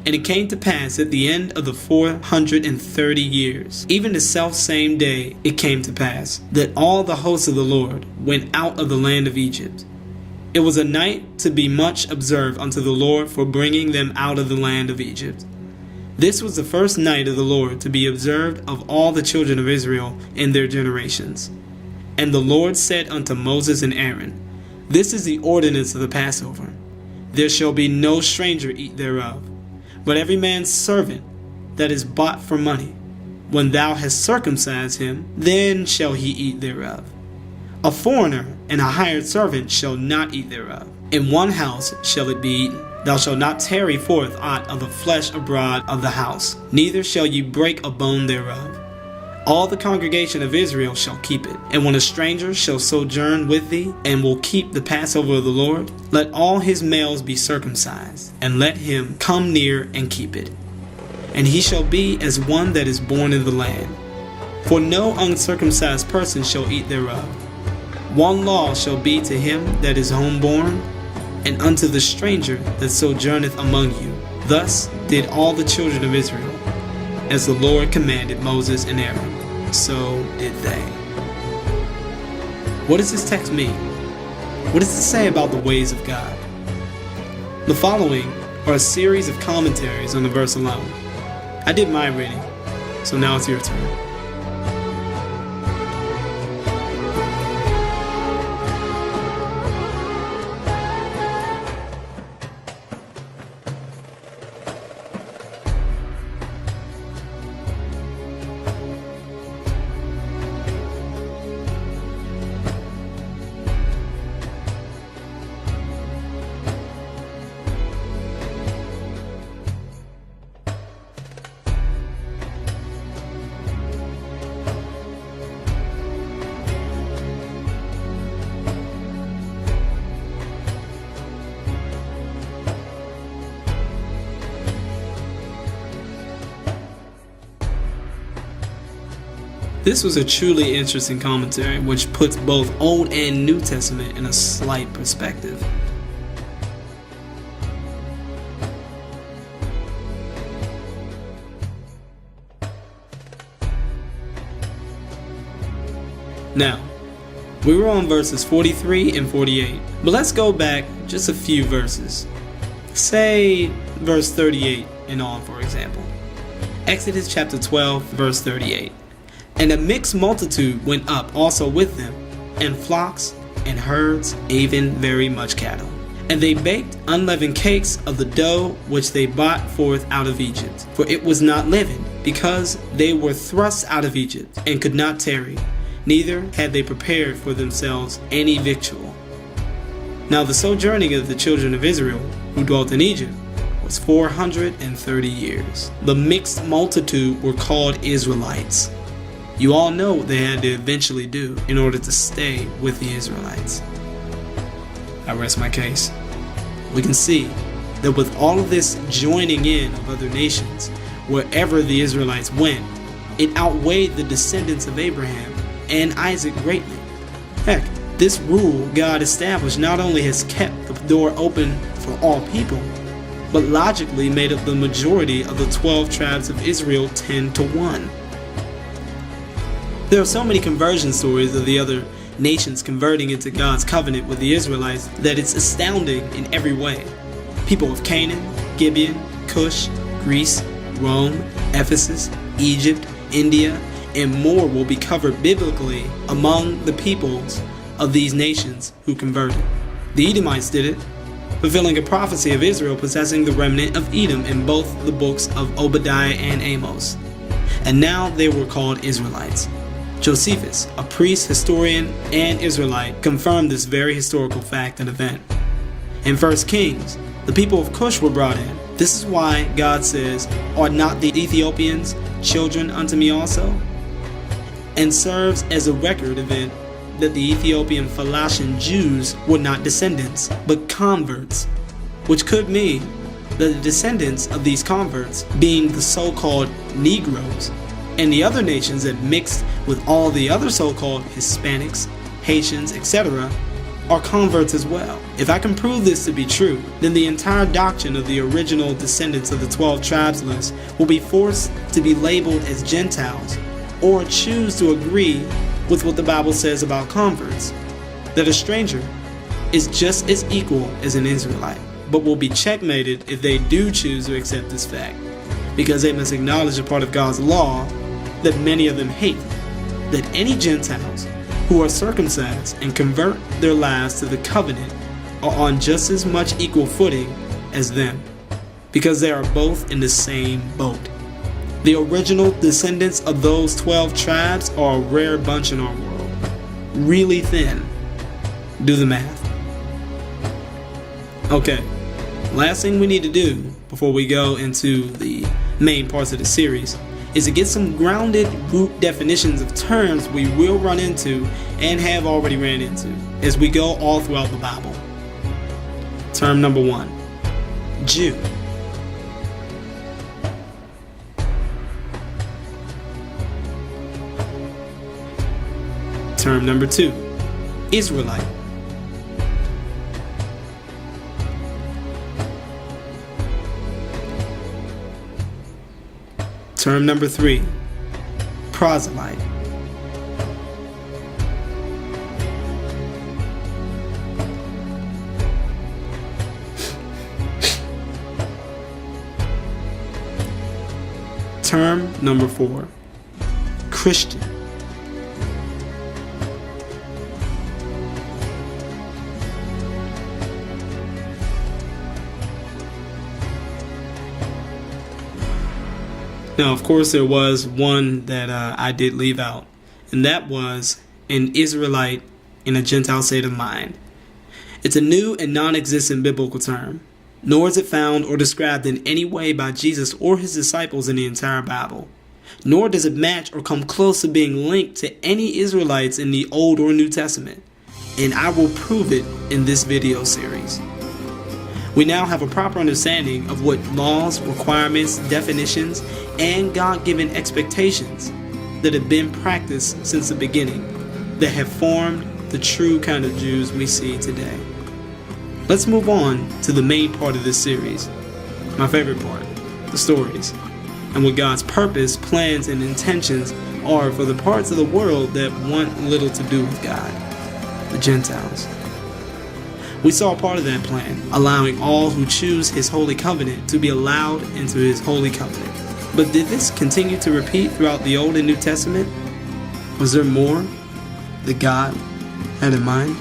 And it came to pass at the end of the 430 years, even the selfsame day it came to pass, that all the hosts of the Lord went out of the land of Egypt. It was a night to be much observed unto the Lord for bringing them out of the land of Egypt. This was the first night of the Lord to be observed of all the children of Israel in their generations. And the Lord said unto Moses and Aaron, This is the ordinance of the Passover. There shall be no stranger eat thereof, but every man's servant that is bought for money. When thou hast circumcised him, then shall he eat thereof. A foreigner and a hired servant shall not eat thereof. In one house shall it be eaten. Thou shalt not tarry forth aught of the flesh abroad of the house, neither shall ye break a bone thereof. All the congregation of Israel shall keep it. And when a stranger shall sojourn with thee, and will keep the Passover of the Lord, let all his males be circumcised, and let him come near and keep it. And he shall be as one that is born in the land. For no uncircumcised person shall eat thereof. One law shall be to him that is homeborn, and unto the stranger that sojourneth among you. Thus did all the children of Israel, as the Lord commanded Moses and Aaron, so did they. What does this text mean? What does it say about the ways of God? The following are a series of commentaries on the verse alone. I did my reading, so now it's your turn. This was a truly interesting commentary which puts both Old and New Testament in a slight perspective. Now, we were on verses 43 and 48, but let's go back just a few verses. Say verse 38 and on, for example. Exodus chapter 12, verse 38. And a mixed multitude went up also with them, and flocks and herds, even very much cattle. And they baked unleavened cakes of the dough which they brought forth out of Egypt, for it was not leavened, because they were thrust out of Egypt, and could not tarry, neither had they prepared for themselves any victual. Now the sojourning of the children of Israel, who dwelt in Egypt, was 430 years. The mixed multitude were called Israelites. You all know what they had to eventually do in order to stay with the Israelites. I rest my case. We can see that with all of this joining in of other nations, wherever the Israelites went, it outweighed the descendants of Abraham and Isaac greatly. Heck, this rule God established not only has kept the door open for all people, but logically made up the majority of the 12 tribes of Israel 10-1. There are so many conversion stories of the other nations converting into God's covenant with the Israelites that it's astounding in every way. People of Canaan, Gibeon, Cush, Greece, Rome, Ephesus, Egypt, India, and more will be covered biblically among the peoples of these nations who converted. The Edomites did it, fulfilling a prophecy of Israel possessing the remnant of Edom in both the books of Obadiah and Amos. And now they were called Israelites. Josephus, a priest, historian, and Israelite, confirmed this very historical fact and event. In 1 Kings, the people of Cush were brought in. This is why God says, "Are not the Ethiopians children unto me also?" And serves as a record event that the Ethiopian Phalashian Jews were not descendants, but converts, which could mean that the descendants of these converts, being the so-called Negroes, and the other nations that mixed with all the other so-called Hispanics, Haitians, etc., are converts as well. If I can prove this to be true, then the entire doctrine of the original descendants of the 12 tribes list will be forced to be labeled as Gentiles, or choose to agree with what the Bible says about converts, that a stranger is just as equal as an Israelite, but will be checkmated if they do choose to accept this fact, because they must acknowledge a part of God's law that many of them hate, that any Gentiles who are circumcised and convert their lives to the covenant are on just as much equal footing as them, because they are both in the same boat. The original descendants of those 12 tribes are a rare bunch in our world. Really thin. Do the math. Okay, last thing we need to do before we go into the main parts of the series is to get some grounded root definitions of terms we will run into and have already ran into as we go all throughout the Bible. Term number 1, Jew. Term number 2, Israelite. Term number 3, proselyte. Term number 4, Christian. Now, of course, there was one that I did leave out, and that was an Israelite in a Gentile state of mind. It's a new and non-existent biblical term, nor is it found or described in any way by Jesus or his disciples in the entire Bible, nor does it match or come close to being linked to any Israelites in the Old or New Testament, and I will prove it in this video series. We now have a proper understanding of what laws, requirements, definitions, and God-given expectations that have been practiced since the beginning that have formed the true kind of Jews we see today. Let's move on to the main part of this series, my favorite part, the stories, and what God's purpose, plans, and intentions are for the parts of the world that want little to do with God, the Gentiles. We saw a part of that plan, allowing all who choose his holy covenant to be allowed into his holy covenant. But did this continue to repeat throughout the Old and New Testament? Was there more that God had in mind?